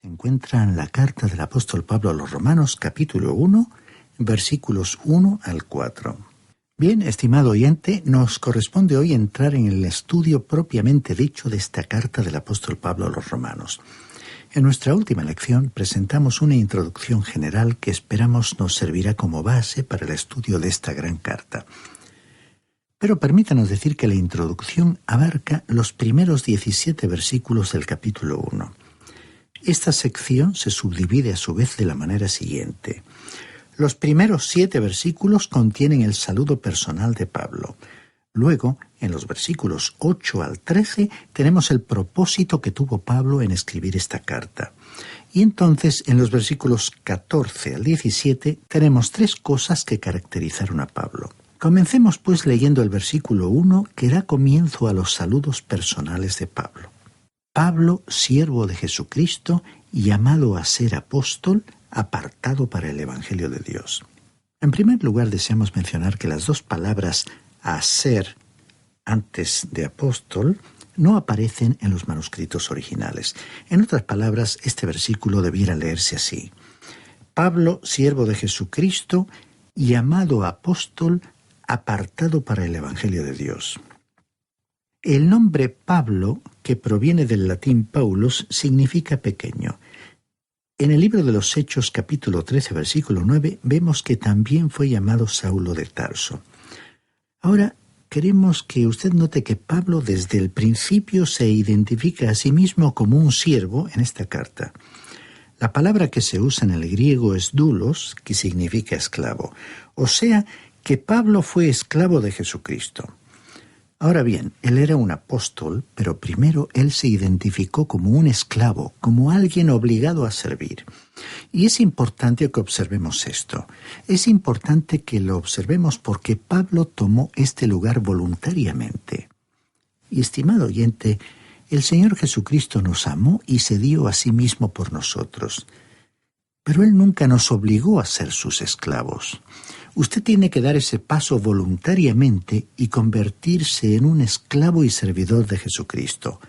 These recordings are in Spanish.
encuentran la carta del apóstol Pablo a los Romanos, capítulo 1, versículos 1 al 4. Bien, estimado oyente, nos corresponde hoy entrar en el estudio propiamente dicho de esta carta del apóstol Pablo a los Romanos. En nuestra última lección presentamos una introducción general que esperamos nos servirá como base para el estudio de esta gran carta. Pero permítanos decir que la introducción abarca los primeros 17 versículos del capítulo 1. Esta sección se subdivide a su vez de la manera siguiente. Los primeros 7 versículos contienen el saludo personal de Pablo. Luego, en los versículos 8 al 13, tenemos el propósito que tuvo Pablo en escribir esta carta. Y entonces, en los versículos 14 al 17, tenemos 3 cosas que caracterizaron a Pablo. Comencemos pues leyendo el versículo 1 que da comienzo a los saludos personales de Pablo. Pablo, siervo de Jesucristo, llamado a ser apóstol, apartado para el Evangelio de Dios. En primer lugar, deseamos mencionar que las 2 palabras a ser antes de apóstol no aparecen en los manuscritos originales. En otras palabras, este versículo debiera leerse así. Pablo, siervo de Jesucristo, llamado apóstol, apartado para el Evangelio de Dios. El nombre Pablo, que proviene del latín Paulus, significa pequeño. En el libro de los Hechos, capítulo 13, versículo 9, vemos que también fue llamado Saulo de Tarso. Ahora, queremos que usted note que Pablo desde el principio se identifica a sí mismo como un siervo en esta carta. La palabra que se usa en el griego es doulos, que significa esclavo. O sea, que Pablo fue esclavo de Jesucristo. Ahora bien, él era un apóstol, pero primero él se identificó como un esclavo, como alguien obligado a servir. Y es importante que observemos esto. Es importante que lo observemos porque Pablo tomó este lugar voluntariamente. Y estimado oyente, el Señor Jesucristo nos amó y se dio a sí mismo por nosotros. Pero Él nunca nos obligó a ser sus esclavos. Usted tiene que dar ese paso voluntariamente y convertirse en un esclavo y servidor de Jesucristo.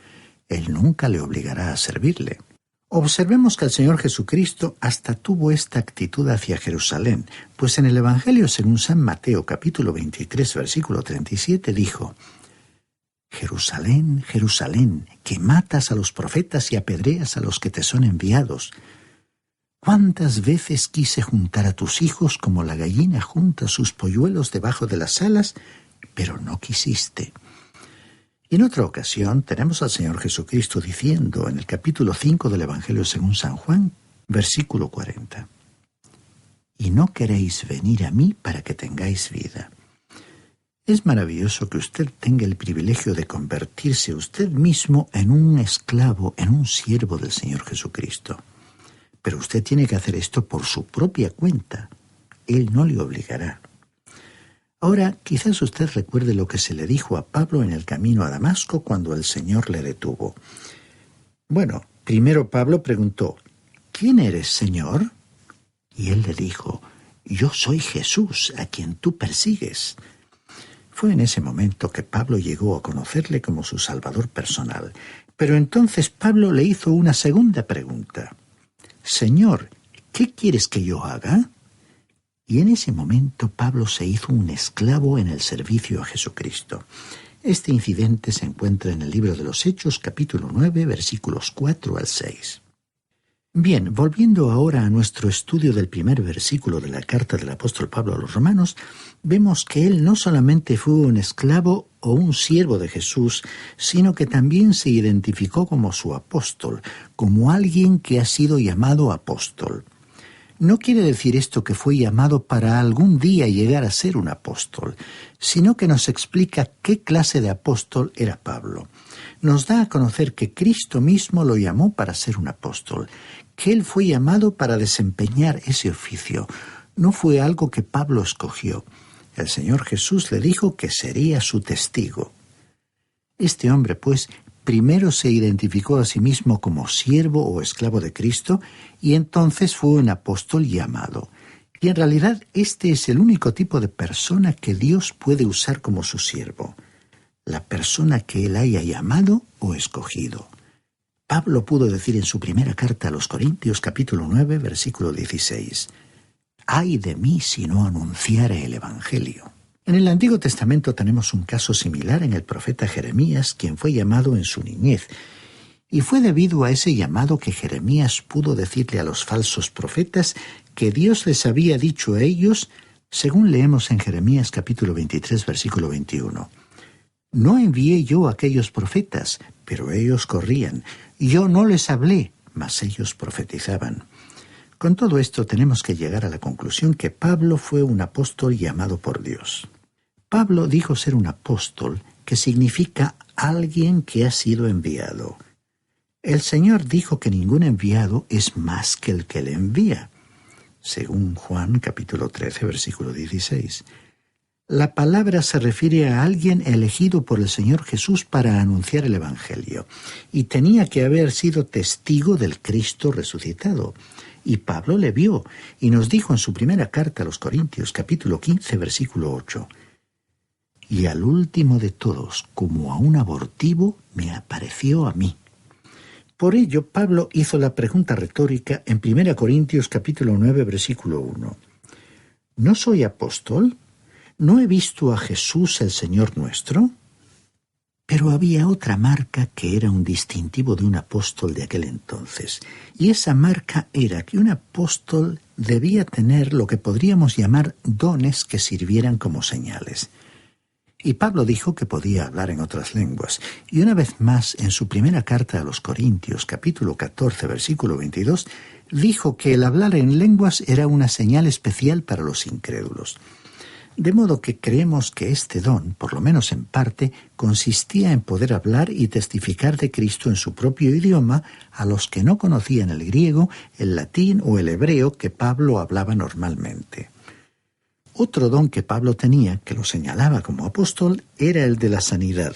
Él nunca le obligará a servirle. Observemos que el Señor Jesucristo hasta tuvo esta actitud hacia Jerusalén, pues en el Evangelio según San Mateo, capítulo 23, versículo 37, dijo: Jerusalén, Jerusalén, que matas a los profetas y apedreas a los que te son enviados. ¿Cuántas veces quise juntar a tus hijos como la gallina junta sus polluelos debajo de las alas, pero no quisiste? Y en otra ocasión tenemos al Señor Jesucristo diciendo en el capítulo 5 del Evangelio según San Juan, versículo 40, «Y no queréis venir a mí para que tengáis vida». Es maravilloso que usted tenga el privilegio de convertirse usted mismo en un esclavo, en un siervo del Señor Jesucristo. Pero usted tiene que hacer esto por su propia cuenta. Él no le obligará. Ahora, quizás usted recuerde lo que se le dijo a Pablo en el camino a Damasco cuando el Señor le detuvo. Bueno, primero Pablo preguntó, ¿quién eres, Señor? Y él le dijo, yo soy Jesús, a quien tú persigues. Fue en ese momento que Pablo llegó a conocerle como su Salvador personal. Pero entonces Pablo le hizo una segunda pregunta. Señor, ¿qué quieres que yo haga? Y en ese momento Pablo se hizo un esclavo en el servicio a Jesucristo. Este incidente se encuentra en el libro de los Hechos, capítulo 9, versículos 4 al 6. Bien, volviendo ahora a nuestro estudio del primer versículo de la carta del apóstol Pablo a los Romanos, vemos que él no solamente fue un esclavo o un siervo de Jesús, sino que también se identificó como su apóstol, como alguien que ha sido llamado apóstol. No quiere decir esto que fue llamado para algún día llegar a ser un apóstol, sino que nos explica qué clase de apóstol era Pablo. Nos da a conocer que Cristo mismo lo llamó para ser un apóstol, que él fue llamado para desempeñar ese oficio. No fue algo que Pablo escogió. El Señor Jesús le dijo que sería su testigo. Este hombre, pues, primero se identificó a sí mismo como siervo o esclavo de Cristo y entonces fue un apóstol llamado. Y en realidad este es el único tipo de persona que Dios puede usar como su siervo, la persona que Él haya llamado o escogido. Pablo pudo decir en su primera carta a los Corintios, capítulo 9, versículo 16, «Ay de mí si no anunciare el Evangelio». En el Antiguo Testamento tenemos un caso similar en el profeta Jeremías, quien fue llamado en su niñez. Y fue debido a ese llamado que Jeremías pudo decirle a los falsos profetas que Dios les había dicho a ellos, según leemos en Jeremías capítulo 23, versículo 21. «No envié yo a aquellos profetas, pero ellos corrían. Yo no les hablé, mas ellos profetizaban». Con todo esto tenemos que llegar a la conclusión que Pablo fue un apóstol llamado por Dios. Pablo dijo ser un apóstol, que significa alguien que ha sido enviado. El Señor dijo que ningún enviado es más que el que le envía, según Juan capítulo 13, versículo 16. La palabra se refiere a alguien elegido por el Señor Jesús para anunciar el Evangelio, y tenía que haber sido testigo del Cristo resucitado. Y Pablo le vio, y nos dijo en su primera carta a los Corintios, capítulo 15, versículo 8, «Y al último de todos, como a un abortivo, me apareció a mí». Por ello, Pablo hizo la pregunta retórica en 1 Corintios capítulo 9, versículo 1. ¿No soy apóstol? ¿No he visto a Jesús el Señor nuestro? Pero había otra marca que era un distintivo de un apóstol de aquel entonces, y esa marca era que un apóstol debía tener lo que podríamos llamar dones que sirvieran como señales. Y Pablo dijo que podía hablar en otras lenguas, y una vez más en su primera carta a los Corintios, capítulo 14, versículo 22, dijo que el hablar en lenguas era una señal especial para los incrédulos. De modo que creemos que este don, por lo menos en parte, consistía en poder hablar y testificar de Cristo en su propio idioma a los que no conocían el griego, el latín o el hebreo que Pablo hablaba normalmente. Otro don que Pablo tenía, que lo señalaba como apóstol, era el de la sanidad.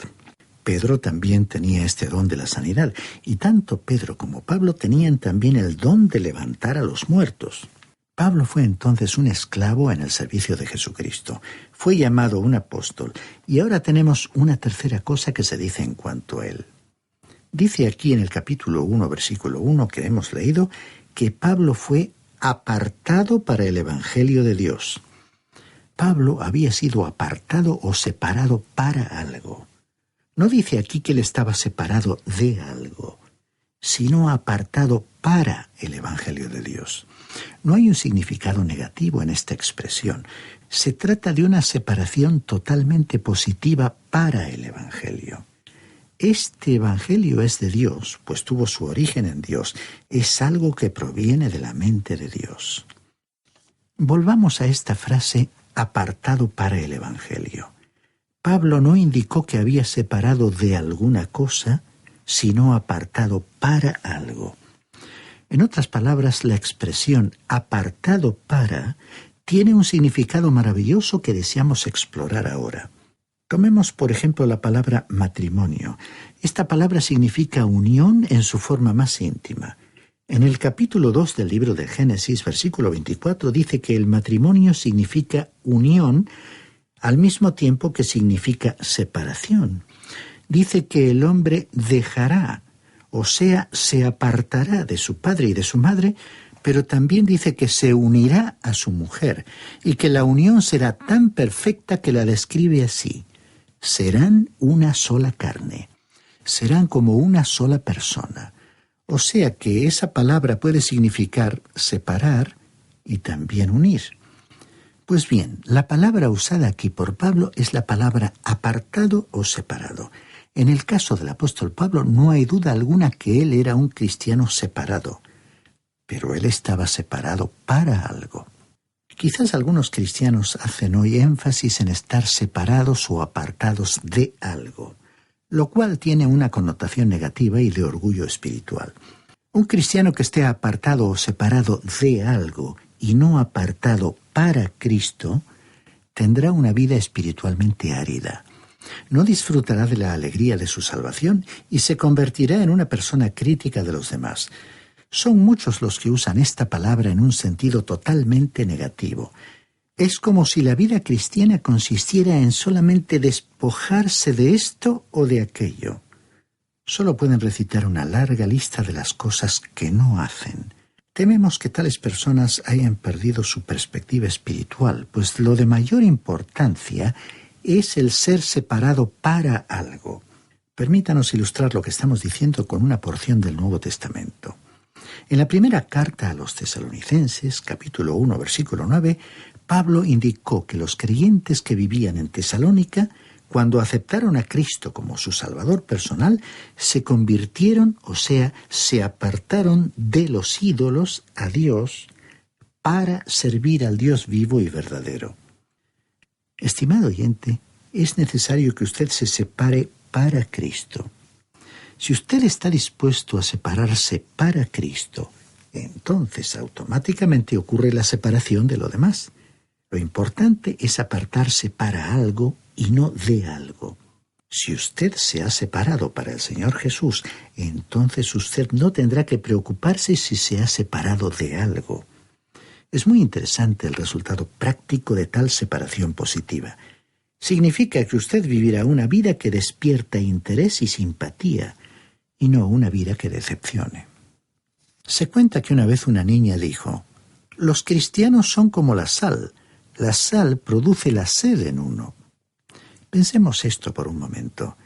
Pedro también tenía este don de la sanidad, y tanto Pedro como Pablo tenían también el don de levantar a los muertos. Pablo fue entonces un esclavo en el servicio de Jesucristo. Fue llamado un apóstol, y ahora tenemos una tercera cosa que se dice en cuanto a él. Dice aquí en el capítulo 1, versículo 1 que hemos leído, que Pablo fue apartado para el Evangelio de Dios. Pablo había sido apartado o separado para algo. No dice aquí que él estaba separado de algo, sino apartado para el Evangelio de Dios. No hay un significado negativo en esta expresión. Se trata de una separación totalmente positiva para el Evangelio. Este Evangelio es de Dios, pues tuvo su origen en Dios. Es algo que proviene de la mente de Dios. Volvamos a esta frase, apartado para el Evangelio. Pablo no indicó que había separado de alguna cosa, sino apartado para algo. En otras palabras, la expresión apartado para tiene un significado maravilloso que deseamos explorar ahora. Tomemos, por ejemplo, la palabra matrimonio. Esta palabra significa unión en su forma más íntima. En el capítulo 2 del libro de Génesis, versículo 24, dice que el matrimonio significa unión al mismo tiempo que significa separación. Dice que el hombre dejará, o sea, se apartará de su padre y de su madre, pero también dice que se unirá a su mujer y que la unión será tan perfecta que la describe así: serán una sola carne, serán como una sola persona. O sea que esa palabra puede significar separar y también unir. Pues bien, la palabra usada aquí por Pablo es la palabra apartado o separado. En el caso del apóstol Pablo no hay duda alguna que él era un cristiano separado, pero él estaba separado para algo. Quizás algunos cristianos hacen hoy énfasis en estar separados o apartados de algo, lo cual tiene una connotación negativa y de orgullo espiritual. Un cristiano que esté apartado o separado de algo y no apartado para Cristo, tendrá una vida espiritualmente árida. No disfrutará de la alegría de su salvación y se convertirá en una persona crítica de los demás. Son muchos los que usan esta palabra en un sentido totalmente negativo. Es como si la vida cristiana consistiera en solamente despojarse de esto o de aquello. Solo pueden recitar una larga lista de las cosas que no hacen. Tememos que tales personas hayan perdido su perspectiva espiritual, pues lo de mayor importancia es el ser separado para algo. Permítanos ilustrar lo que estamos diciendo con una porción del Nuevo Testamento. En la primera carta a los Tesalonicenses, capítulo 1, versículo 9, Pablo indicó que los creyentes que vivían en Tesalónica, cuando aceptaron a Cristo como su Salvador personal, se convirtieron, o sea, se apartaron de los ídolos a Dios para servir al Dios vivo y verdadero. Estimado oyente, es necesario que usted se separe para Cristo. Si usted está dispuesto a separarse para Cristo, entonces automáticamente ocurre la separación de lo demás. Lo importante es apartarse para algo y no de algo. Si usted se ha separado para el Señor Jesús, entonces usted no tendrá que preocuparse si se ha separado de algo. Es muy interesante el resultado práctico de tal separación positiva. Significa que usted vivirá una vida que despierta interés y simpatía, y no una vida que decepcione. Se cuenta que una vez una niña dijo: «Los cristianos son como la sal produce la sed en uno». Pensemos esto por un momento,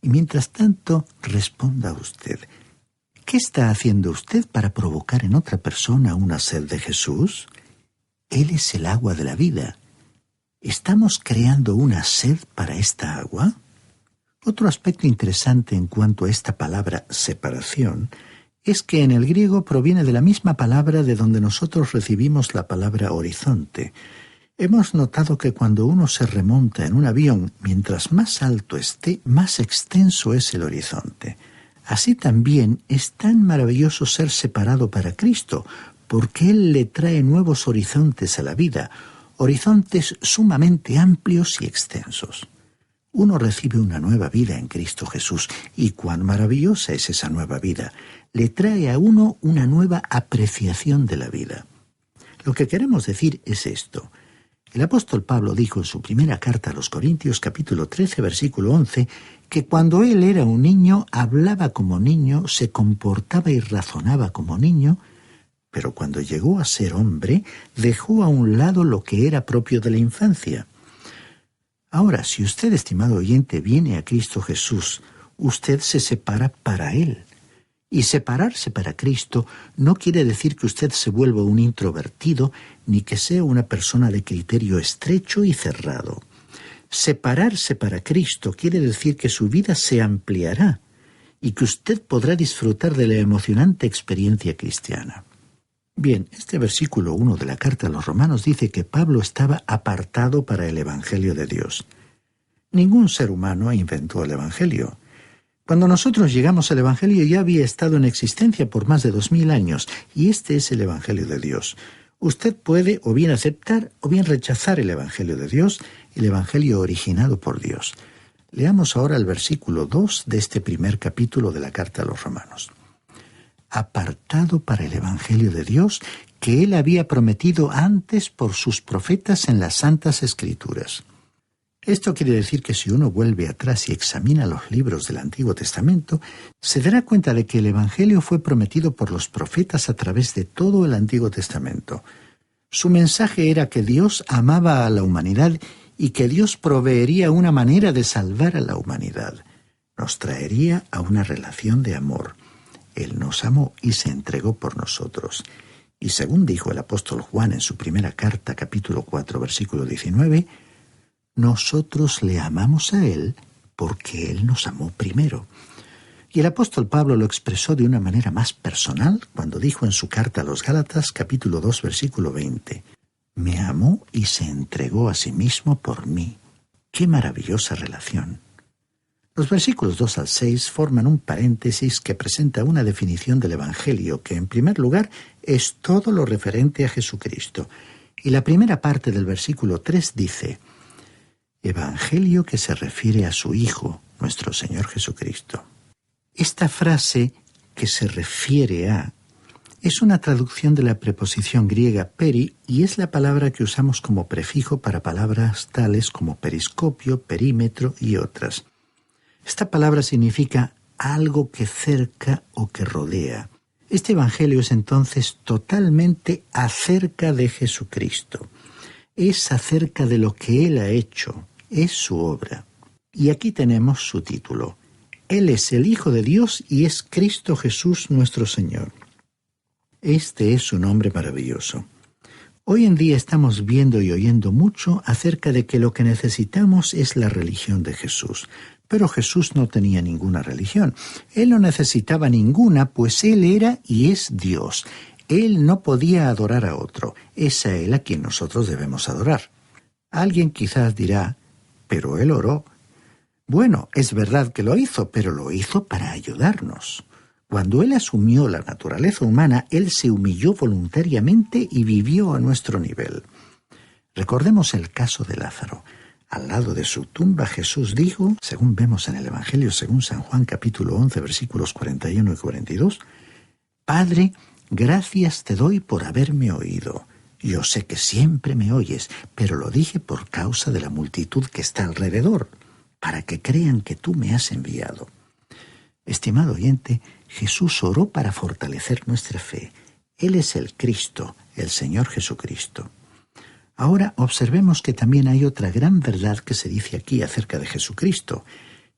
y mientras tanto responda usted: ¿qué está haciendo usted para provocar en otra persona una sed de Jesús? Él es el agua de la vida. ¿Estamos creando una sed para esta agua? Otro aspecto interesante en cuanto a esta palabra separación es que en el griego proviene de la misma palabra de donde nosotros recibimos la palabra horizonte. Hemos notado que cuando uno se remonta en un avión, mientras más alto esté, más extenso es el horizonte. Así también es tan maravilloso ser separado para Cristo, porque Él le trae nuevos horizontes a la vida, horizontes sumamente amplios y extensos. Uno recibe una nueva vida en Cristo Jesús, y cuán maravillosa es esa nueva vida. Le trae a uno una nueva apreciación de la vida. Lo que queremos decir es esto. El apóstol Pablo dijo en su primera carta a los Corintios, capítulo 13, versículo 11, que cuando él era un niño, hablaba como niño, se comportaba y razonaba como niño, pero cuando llegó a ser hombre, dejó a un lado lo que era propio de la infancia. Ahora, si usted, estimado oyente, viene a Cristo Jesús, usted se separa para Él. Y separarse para Cristo no quiere decir que usted se vuelva un introvertido ni que sea una persona de criterio estrecho y cerrado. Separarse para Cristo quiere decir que su vida se ampliará y que usted podrá disfrutar de la emocionante experiencia cristiana. Bien, este versículo 1 de la carta a los Romanos dice que Pablo estaba apartado para el Evangelio de Dios. Ningún ser humano inventó el Evangelio. Cuando nosotros llegamos al Evangelio ya había estado en existencia por más de 2000 años, y este es el Evangelio de Dios. Usted puede o bien aceptar o bien rechazar el Evangelio de Dios, el Evangelio originado por Dios. Leamos ahora el versículo 2 de este primer capítulo de la carta a los Romanos. Apartado para el Evangelio de Dios que Él había prometido antes por sus profetas en las Santas Escrituras. Esto quiere decir que si uno vuelve atrás y examina los libros del Antiguo Testamento, se dará cuenta de que el Evangelio fue prometido por los profetas a través de todo el Antiguo Testamento. Su mensaje era que Dios amaba a la humanidad y que Dios proveería una manera de salvar a la humanidad. Nos traería a una relación de amor. Él nos amó y se entregó por nosotros. Y según dijo el apóstol Juan en su primera carta, capítulo 4, versículo 19, nosotros le amamos a Él porque Él nos amó primero. Y el apóstol Pablo lo expresó de una manera más personal cuando dijo en su carta a los Gálatas, capítulo 2, versículo 20, me amó y se entregó a sí mismo por mí. ¡Qué maravillosa relación! Los versículos 2 al 6 forman un paréntesis que presenta una definición del Evangelio que, en primer lugar, es todo lo referente a Jesucristo. Y la primera parte del versículo 3 dice, Evangelio que se refiere a su Hijo, nuestro Señor Jesucristo. Esta frase, que se refiere a, es una traducción de la preposición griega peri y es la palabra que usamos como prefijo para palabras tales como periscopio, perímetro y otras. Esta palabra significa algo que cerca o que rodea. Este Evangelio es entonces totalmente acerca de Jesucristo. Es acerca de lo que Él ha hecho, es su obra. Y aquí tenemos su título. Él es el Hijo de Dios y es Cristo Jesús nuestro Señor. Este es su nombre maravilloso. Hoy en día estamos viendo y oyendo mucho acerca de que lo que necesitamos es la religión de Jesús. Pero Jesús no tenía ninguna religión. Él no necesitaba ninguna, pues Él era y es Dios. Él no podía adorar a otro. Es a Él a quien nosotros debemos adorar. Alguien quizás dirá, pero Él oró. Bueno, es verdad que lo hizo, pero lo hizo para ayudarnos. Cuando Él asumió la naturaleza humana, Él se humilló voluntariamente y vivió a nuestro nivel. Recordemos el caso de Lázaro. Al lado de su tumba Jesús dijo, según vemos en el Evangelio según San Juan capítulo 11 versículos 41 y 42, «Padre, gracias te doy por haberme oído. Yo sé que siempre me oyes, pero lo dije por causa de la multitud que está alrededor, para que crean que tú me has enviado». Estimado oyente, Jesús oró para fortalecer nuestra fe. Él es el Cristo, el Señor Jesucristo. Ahora observemos que también hay otra gran verdad que se dice aquí acerca de Jesucristo.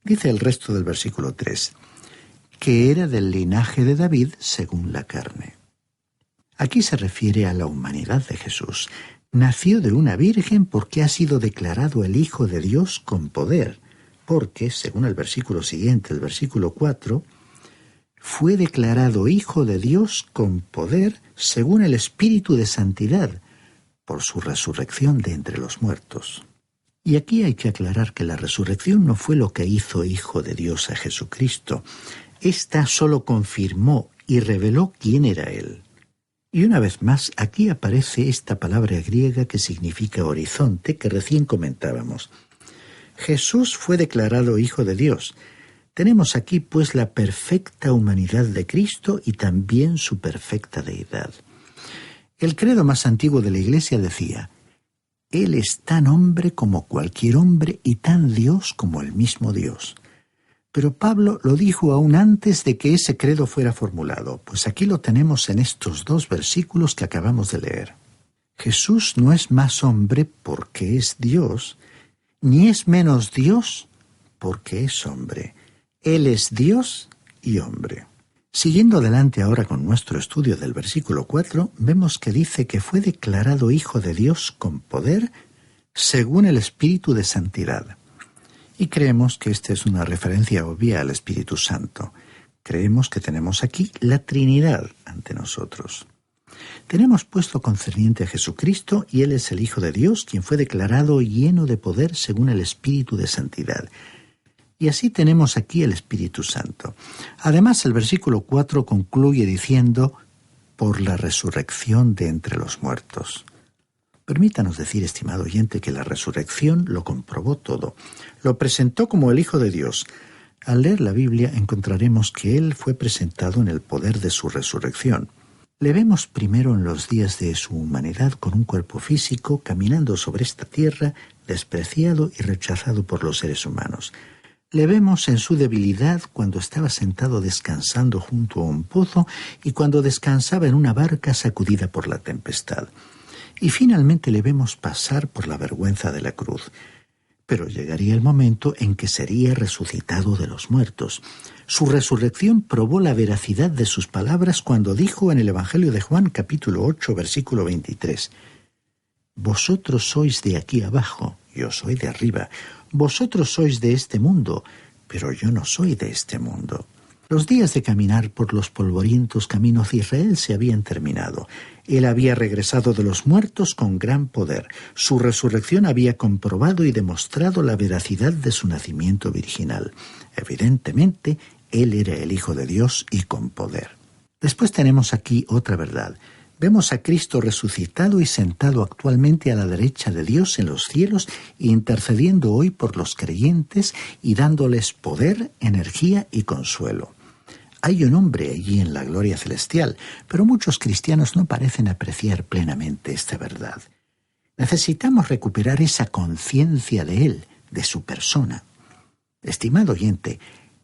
Dice el resto del versículo 3, que era del linaje de David según la carne. Aquí se refiere a la humanidad de Jesús. Nació de una virgen porque ha sido declarado el Hijo de Dios con poder, porque, según el versículo siguiente, el versículo 4, fue declarado Hijo de Dios con poder según el Espíritu de Santidad, por su resurrección de entre los muertos. Y aquí hay que aclarar que la resurrección no fue lo que hizo Hijo de Dios a Jesucristo. Esta solo confirmó y reveló quién era Él. Y una vez más, aquí aparece esta palabra griega que significa horizonte que recién comentábamos. Jesús fue declarado Hijo de Dios. Tenemos aquí pues la perfecta humanidad de Cristo y también su perfecta deidad. El credo más antiguo de la Iglesia decía, Él es tan hombre como cualquier hombre y tan Dios como el mismo Dios. Pero Pablo lo dijo aún antes de que ese credo fuera formulado, pues aquí lo tenemos en estos dos versículos que acabamos de leer. Jesús no es más hombre porque es Dios, ni es menos Dios porque es hombre. Él es Dios y hombre. Siguiendo adelante ahora con nuestro estudio del versículo 4, vemos que dice que fue declarado Hijo de Dios con poder según el Espíritu de Santidad. Y creemos que esta es una referencia obvia al Espíritu Santo. Creemos que tenemos aquí la Trinidad ante nosotros. Tenemos pues lo concerniente a Jesucristo y Él es el Hijo de Dios, quien fue declarado lleno de poder según el Espíritu de Santidad. Y así tenemos aquí el Espíritu Santo. Además, el versículo 4 concluye diciendo, por la resurrección de entre los muertos. Permítanos decir, estimado oyente, que la resurrección lo comprobó todo. Lo presentó como el Hijo de Dios. Al leer la Biblia encontraremos que Él fue presentado en el poder de su resurrección. Le vemos primero en los días de su humanidad con un cuerpo físico, caminando sobre esta tierra, despreciado y rechazado por los seres humanos. Le vemos en su debilidad cuando estaba sentado descansando junto a un pozo y cuando descansaba en una barca sacudida por la tempestad. Y finalmente le vemos pasar por la vergüenza de la cruz. Pero llegaría el momento en que sería resucitado de los muertos. Su resurrección probó la veracidad de sus palabras cuando dijo en el Evangelio de Juan capítulo 8 versículo 23, «Vosotros sois de aquí abajo, yo soy de arriba. Vosotros sois de este mundo, pero yo no soy de este mundo». Los días de caminar por los polvorientos caminos de Israel se habían terminado. Él había regresado de los muertos con gran poder. Su resurrección había comprobado y demostrado la veracidad de su nacimiento virginal. Evidentemente, Él era el Hijo de Dios y con poder. Después tenemos aquí otra verdad. Vemos a Cristo resucitado y sentado actualmente a la derecha de Dios en los cielos, intercediendo hoy por los creyentes y dándoles poder, energía y consuelo. Hay un hombre allí en la gloria celestial, pero muchos cristianos no parecen apreciar plenamente esta verdad. Necesitamos recuperar esa conciencia de Él, de su persona. Estimado oyente,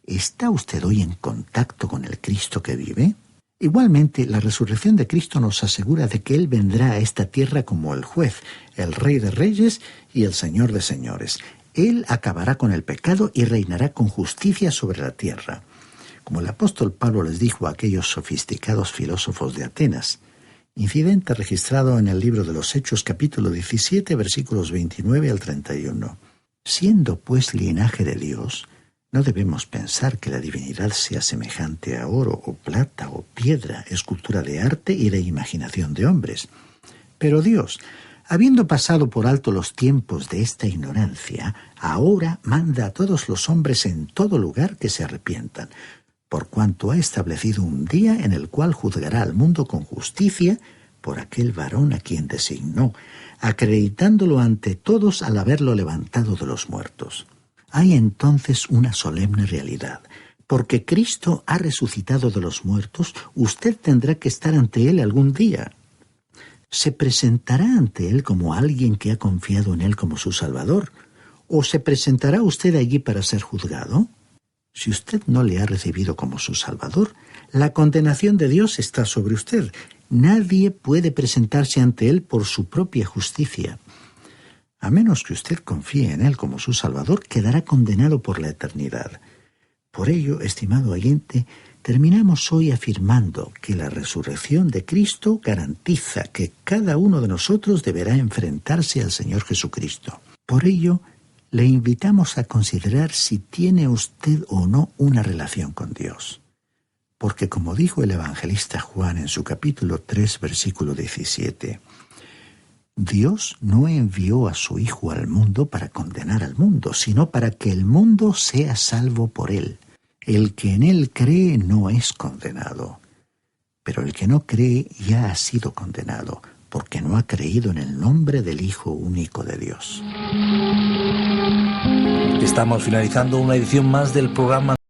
¿Está usted hoy en contacto con el Cristo que vive? Igualmente, la resurrección de Cristo nos asegura de que Él vendrá a esta tierra como el juez, el Rey de Reyes y el Señor de Señores. Él acabará con el pecado y reinará con justicia sobre la tierra. Como el apóstol Pablo les dijo a aquellos sofisticados filósofos de Atenas, incidente registrado en el libro de los Hechos, capítulo 17, versículos 29 al 31. Siendo pues linaje de Dios, no debemos pensar que la divinidad sea semejante a oro o plata o piedra, escultura de arte y de imaginación de hombres. Pero Dios, habiendo pasado por alto los tiempos de esta ignorancia, ahora manda a todos los hombres en todo lugar que se arrepientan, por cuanto ha establecido un día en el cual juzgará al mundo con justicia por aquel varón a quien designó, acreditándolo ante todos al haberlo levantado de los muertos. Hay entonces una solemne realidad. Porque Cristo ha resucitado de los muertos, usted tendrá que estar ante Él algún día. ¿Se presentará ante Él como alguien que ha confiado en Él como su Salvador? ¿O se presentará usted allí para ser juzgado? Si usted no le ha recibido como su Salvador, la condenación de Dios está sobre usted. Nadie puede presentarse ante Él por su propia justicia. A menos que usted confíe en Él como su Salvador, quedará condenado por la eternidad. Por ello, estimado oyente, terminamos hoy afirmando que la resurrección de Cristo garantiza que cada uno de nosotros deberá enfrentarse al Señor Jesucristo. Por ello, le invitamos a considerar si tiene usted o no una relación con Dios. Porque como dijo el evangelista Juan en su capítulo 3, versículo 17, Dios no envió a su Hijo al mundo para condenar al mundo, sino para que el mundo sea salvo por Él. El que en Él cree no es condenado, pero el que no cree ya ha sido condenado, porque no ha creído en el nombre del Hijo único de Dios. Estamos finalizando una edición más del programa